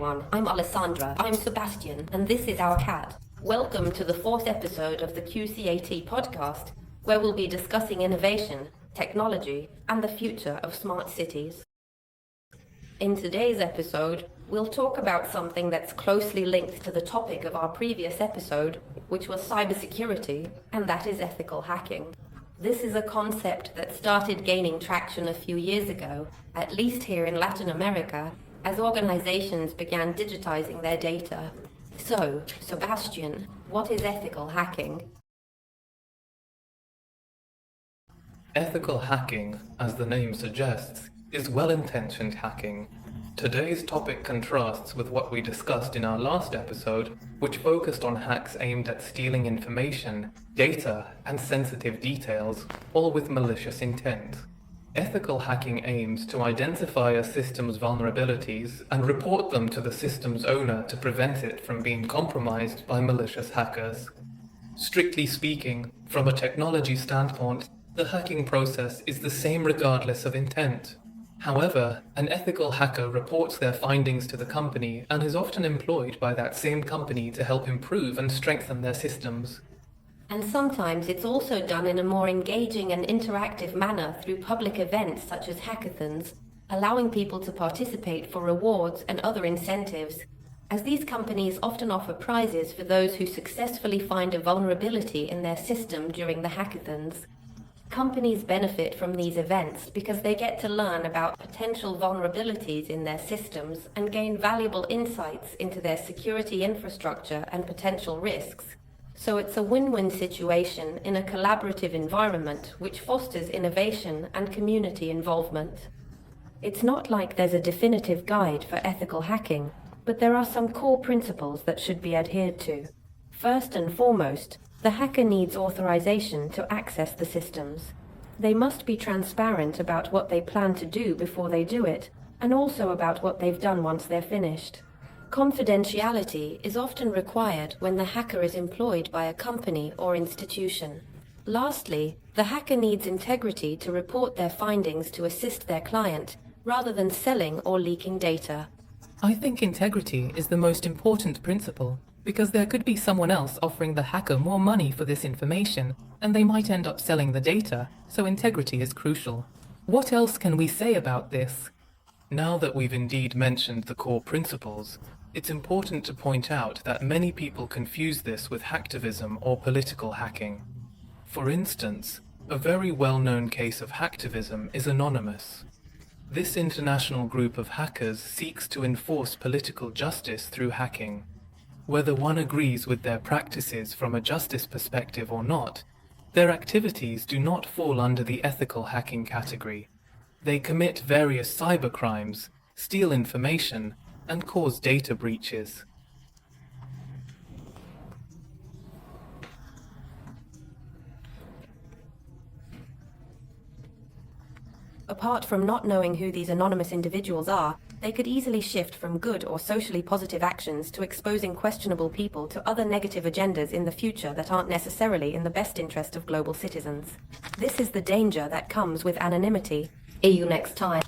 everyone, I'm Alessandra. I'm Sebastian, and this is our cat. Welcome to the 4th episode of the QCAT Podcast, where we'll be discussing innovation, technology, and the future of smart cities. In today's episode, we'll talk about something that's closely linked to the topic of our previous episode, which was cybersecurity, and that is ethical hacking. This is a concept that started gaining traction a few years ago, at least here in Latin America, as organizations began digitizing their data. So, Sebastian, what is ethical hacking? Ethical hacking, as the name suggests, is well-intentioned hacking. Today's topic contrasts with what we discussed in our last episode, which focused on hacks aimed at stealing information, data, and sensitive details, all with malicious intent. Ethical hacking aims to identify a system's vulnerabilities and report them to the system's owner to prevent it from being compromised by malicious hackers. Strictly speaking, from a technology standpoint, the hacking process is the same regardless of intent. However, an ethical hacker reports their findings to the company and is often employed by that same company to help improve and strengthen their systems. And sometimes it's also done in a more engaging and interactive manner through public events such as hackathons, allowing people to participate for rewards and other incentives, as these companies often offer prizes for those who successfully find a vulnerability in their system during the hackathons. Companies benefit from these events because they get to learn about potential vulnerabilities in their systems and gain valuable insights into their security infrastructure and potential risks. So it's a win-win situation in a collaborative environment which fosters innovation and community involvement. It's not like there's a definitive guide for ethical hacking, but there are some core principles that should be adhered to. First and foremost, the hacker needs authorization to access the systems. They must be transparent about what they plan to do before they do it, and also about what they've done once they're finished. Confidentiality is often required when the hacker is employed by a company or institution. Lastly, the hacker needs integrity to report their findings to assist their client, rather than selling or leaking data. I think integrity is the most important principle, because there could be someone else offering the hacker more money for this information, and they might end up selling the data, so integrity is crucial. What else can we say about this? Now that we've indeed mentioned the core principles, it's important to point out that many people confuse this with hacktivism or political hacking. For instance, a very well-known case of hacktivism is Anonymous. This international group of hackers seeks to enforce political justice through hacking. Whether one agrees with their practices from a justice perspective or not, their activities do not fall under the ethical hacking category. They commit various cybercrimes, steal information, and cause data breaches. Apart from not knowing who these anonymous individuals are, they could easily shift from good or socially positive actions to exposing questionable people to other negative agendas in the future that aren't necessarily in the best interest of global citizens. This is the danger that comes with anonymity. See you next time.